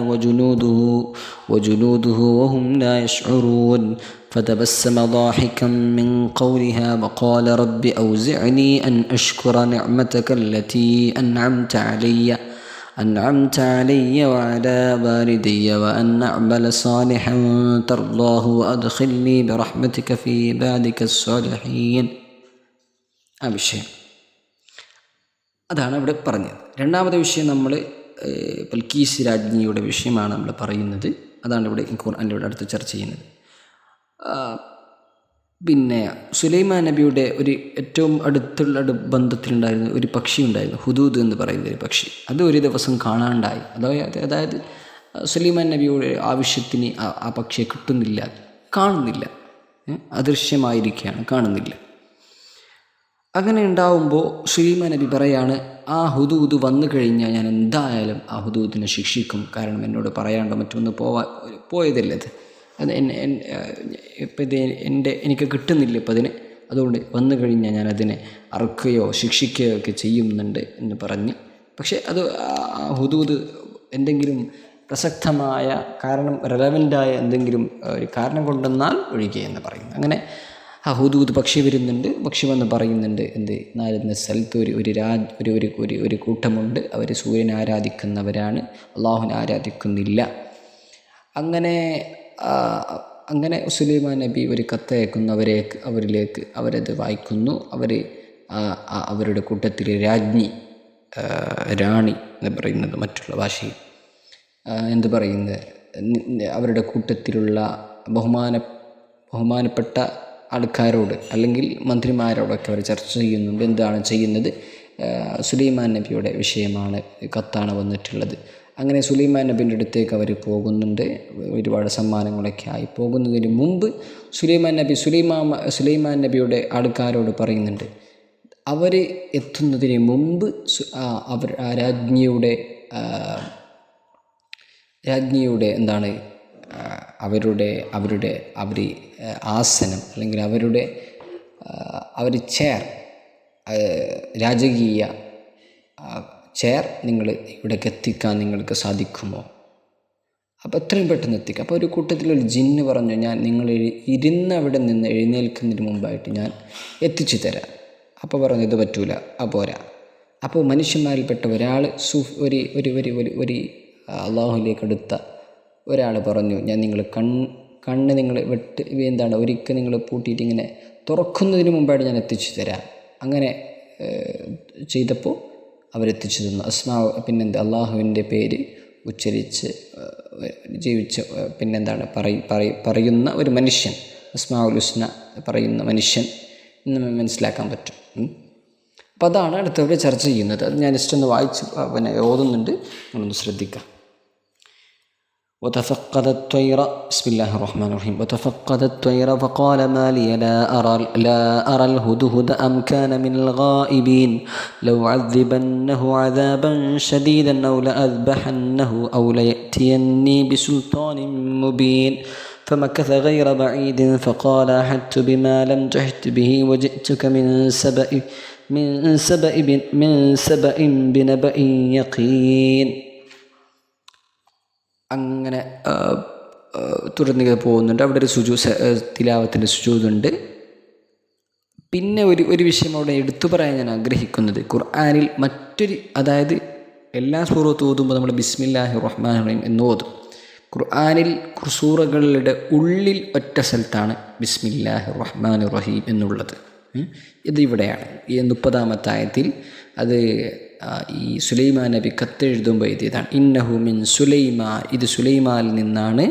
وجنوده وهم لا يشعرون فتبسم ضاحكا من قولها وقال رب أوزعني أن أشكر نعمتك التي أنعمت علي وعلى والدي وأن أعمل صالحا ترضاه وأدخلني برحمتك في عبادك الصالحين. ആ വിഷയം അതാണ് ഇവിടെ പറഞ്ഞത്. രണ്ടാമത്തെ വിഷയം നമ്മൾ ബൽക്കീസ് രാജ്ഞിയുടെ വിഷയമാണ് നമ്മൾ പറയുന്നത്. അതാണ് ഇവിടെ ഖുർആനിൽ ഇവിടെ അടുത്ത് ചർച്ച ചെയ്യുന്നത്. പിന്നെ സുലൈമാൻ നബിയുടെ ഒരു ഏറ്റവും അടുത്തുള്ള ബന്ധത്തിലുണ്ടായിരുന്ന ഒരു പക്ഷി ഉണ്ടായിരുന്നു, ഹുദൂദ് എന്ന് പറയുന്ന ഒരു പക്ഷി. അത് ഒരു ദിവസം കാണാണ്ടായി. അതായത് സുലൈമാൻ നബിയുടെ ആവശ്യത്തിന് ആ പക്ഷിയെ കാണുന്നില്ല, അദൃശ്യമായിരിക്കുകയാണ്, കാണുന്നില്ല. അങ്ങനെ ഉണ്ടാവുമ്പോൾ സുലൈമാൻ നബി പറയാണ്, ആ ഹുദൂദ് വന്നു കഴിഞ്ഞാൽ ഞാൻ എന്തായാലും ആ ഹുദൂദിനെ ശിക്ഷിക്കും, കാരണം എന്നോട് പറയാണ്ടോ മറ്റൊന്ന് പോയതല്ലത്, അത് എനിക്ക് കിട്ടുന്നില്ല ഇപ്പം അതിന്, അതുകൊണ്ട് വന്നു കഴിഞ്ഞാൽ ഞാൻ അതിനെ അറുക്കുകയോ ശിക്ഷിക്കുകയോ ഒക്കെ ചെയ്യുന്നുണ്ട് എന്ന് പറഞ്ഞ്. പക്ഷേ അത് ആ ഹുദൂദ് എന്തെങ്കിലും പ്രസക്തമായ കാരണം, റെലവൻ്റായ എന്തെങ്കിലും ഒരു കാരണം കൊണ്ടെന്നാൽ ഒഴികെ എന്ന് പറയുന്നു. അങ്ങനെ ആ ഹുദൂദ് പക്ഷി വരുന്നുണ്ട്. പക്ഷി വന്ന് പറയുന്നുണ്ട്, നാലുന്ന സ്ഥലത്ത് ഒരു കൂട്ടമുണ്ട്, അവർ സൂര്യനെ ആരാധിക്കുന്നവരാണ്, അള്ളാഹുവിനെ ആരാധിക്കുന്നില്ല. അങ്ങനെ സുലൈമാൻ നബി ഒരു കത്തയക്കുന്നു അവരിലേക്ക്. അവരത് വായിക്കുന്നു. അവരുടെ കൂട്ടത്തിൽ റാണി എന്ന് പറയുന്നത് മറ്റുള്ള ഭാഷയിൽ അവരുടെ കൂട്ടത്തിലുള്ള ബഹുമാനപ്പെട്ട ആൾക്കാരോട് അല്ലെങ്കിൽ മന്ത്രിമാരോടൊക്കെ അവർ ചർച്ച ചെയ്യുന്നുണ്ട്. എന്താണ് ചെയ്യുന്നത്? സുലൈമാൻ നബിയുടെ വിഷയമാണ്, കത്താണ് വന്നിട്ടുള്ളത്. അങ്ങനെ സുലൈമാൻ നബിൻ്റെ അടുത്തേക്ക് അവർ പോകുന്നുണ്ട്. ഒരുപാട് സമ്മാനങ്ങളൊക്കെ ആയി പോകുന്നതിന് മുമ്പ് സുലൈമാൻ നബിയുടെ ആൾക്കാരോട് പറയുന്നുണ്ട്, അവർ എത്തുന്നതിന് മുമ്പ് രാജ്ഞിയുടെ എന്താണ് അവരുടെ ആസനം അല്ലെങ്കിൽ അവർ ചെയർ, രാജകീയ ചെയർ നിങ്ങൾ ഇവിടേക്ക് എത്തിക്കാൻ നിങ്ങൾക്ക് സാധിക്കുമോ? അപ്പോൾ എത്രയും പെട്ടെന്ന് എത്തിക്കുക. അപ്പോൾ ഒരു കൂട്ടത്തിലൊരു ജിന്ന് പറഞ്ഞു, നിങ്ങൾ ഇരുന്നവിടെ നിന്ന് എഴുന്നേൽക്കുന്നതിന് മുമ്പായിട്ട് ഞാൻ എത്തിച്ചു തരാം. അപ്പോൾ പറഞ്ഞു, ഇത് പറ്റൂല, പോരാ. അപ്പോൾ മനുഷ്യന്മാരിൽപ്പെട്ട ഒരാൾ ഒരു അള്ളാഹുലേക്ക് അടുത്ത ഒരാൾ പറഞ്ഞു, ഞാൻ നിങ്ങൾ കണ്ണ് നിങ്ങൾ ഒരിക്കൽ നിങ്ങൾ പൂട്ടിയിട്ട് ഇങ്ങനെ തുറക്കുന്നതിന് മുമ്പായിട്ട് ഞാൻ എത്തിച്ചു തരാം. അങ്ങനെ ചെയ്തപ്പോൾ അവരെത്തിച്ചു തന്നു. അള്ളാഹുവിൻ്റെ പേര് ഉച്ചരിച്ച് ജീവിച്ച് പറയുന്ന ഒരു മനുഷ്യൻ, അസ്മാഉൽ ഹുസ്ന പറയുന്ന മനുഷ്യൻ എന്ന് മനസ്സിലാക്കാൻ പറ്റും. അപ്പോൾ അതാണ് അടുത്തവരെ ചർച്ച ചെയ്യുന്നത്. അത് ഞാൻ ജസ്റ്റ് ഒന്ന് വായിച്ച് ഓതുന്നുണ്ട്, നിങ്ങളൊന്ന് ശ്രദ്ധിക്കാം. وتفقد الطير بسم الله الرحمن الرحيم وتفقد الطير فقال ما لي لا أرى الهدهد أم كان من الغائبين لو عذبنه عذابا شديدا أو لأذبحنه أو ليأتيني بسلطان مبين فمكث غير بعيد فقال أحدت بما لم تحط به وجئتك من سبأ بنبأ يقين. അങ്ങനെ തുടർന്ന് പോകുന്നുണ്ട്. അവിടെ ഒരു തിലാവത്തിൻ്റെ സുജൂദുണ്ട്. പിന്നെ ഒരു വിഷയം അവിടെ എടുത്തു പറയാൻ ഞാൻ ആഗ്രഹിക്കുന്നത്, ഖുർആനിൽ അതായത് എല്ലാ സൂറത്ത് ഓതുമ്പോൾ നമ്മൾ ബിസ്മില്ലാഹിർ റഹ്മാനിർ റഹീം എന്ന് ഓതും. ഖുർആനിൽ സൂറകളുടെ ഉള്ളിൽ ഒറ്റ സ്ഥലത്താണ് ബിസ്മില്ലാഹിർ റഹ്മാനിർ റഹീം എന്നുള്ളത്. ഇത് ഇവിടെയാണ് ഈ 30-ാമത്തെ ആയത്തിൽ. അത് ഈ സുലൈമാൻ നബി കത്തെഴുതുമ്പോൾ എഴുതിയതാണ്. ഇന്നഹു മിൻ സുലൈമാ, ഇത് സുലൈമാനിൽ നിന്നാണ്.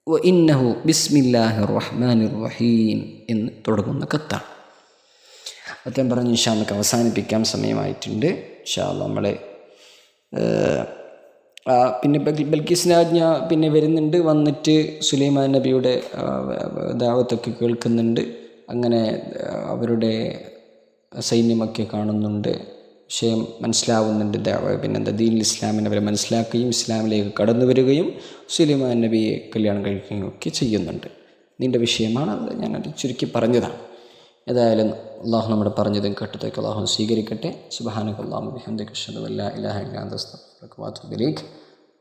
വ ഇന്നഹു ബിസ്മില്ലാഹിർ റഹ്മാനിർ റഹീം എന്ന് തുടങ്ങുന്ന കത്താണ്. അദ്ദേഹം പറഞ്ഞു ഇൻഷാ അല്ലാഹ് അവസാനിപ്പിക്കാൻ സമയമായിട്ടുണ്ട്. ഇൻഷാ അല്ലാഹ് നമ്മളെ പിന്നെ ബൽക്കീസ് രാജ്ഞ പിന്നെ വരുന്നുണ്ട്, വന്നിട്ട് സുലൈമാൻ നബിയുടെ ദാവത്തൊക്കെ കേൾക്കുന്നുണ്ട്. അങ്ങനെ അവരുടെ സൈന്യമൊക്കെ കാണുന്നുണ്ട്, വിഷയം മനസ്സിലാവുന്നുണ്ട്. പിന്നെന്താ ദീനുൽ ഇസ്ലാമിനെ അവരെ മനസ്സിലാക്കുകയും ഇസ്ലാമിലേക്ക് കടന്നു വരികയും സുലൈമാൻ നബിയെ കല്യാണം കഴിക്കുകയും ഒക്കെ ചെയ്യുന്നുണ്ട്. ഇതിൻ്റെ വിഷയമാണ്, അത് ഞാനത് ചുരുക്കി പറഞ്ഞതാണ്. ഏതായാലും അള്ളാഹു നമ്മുടെ പറഞ്ഞതും കേട്ടതൊക്കെ അള്ളാഹു സ്വീകരിക്കട്ടെ. സുബ്ഹാനക അല്ലാഹുമ്മ ബിഹംദിക അശ്ഹദു അല്ലാ ഇലാഹ ഇല്ലാ അൻത അസ്തഗ്ഫിറുക വ അത്തൂബു ഇലൈക്.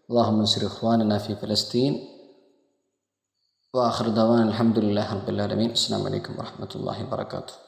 അല്ലാഹുമ്മ അൻസുർ ഇഖ്വാനനാ ഫീ ഫലസ്തീൻ. വ ആഖിറു ദഅവാനാ അൽഹംദുലില്ലാഹി റബ്ബിൽ ആലമീൻ. അസ്സലാമു അലൈക്കും വറഹ്മത്തുള്ളാഹി വബറകാതുഹു.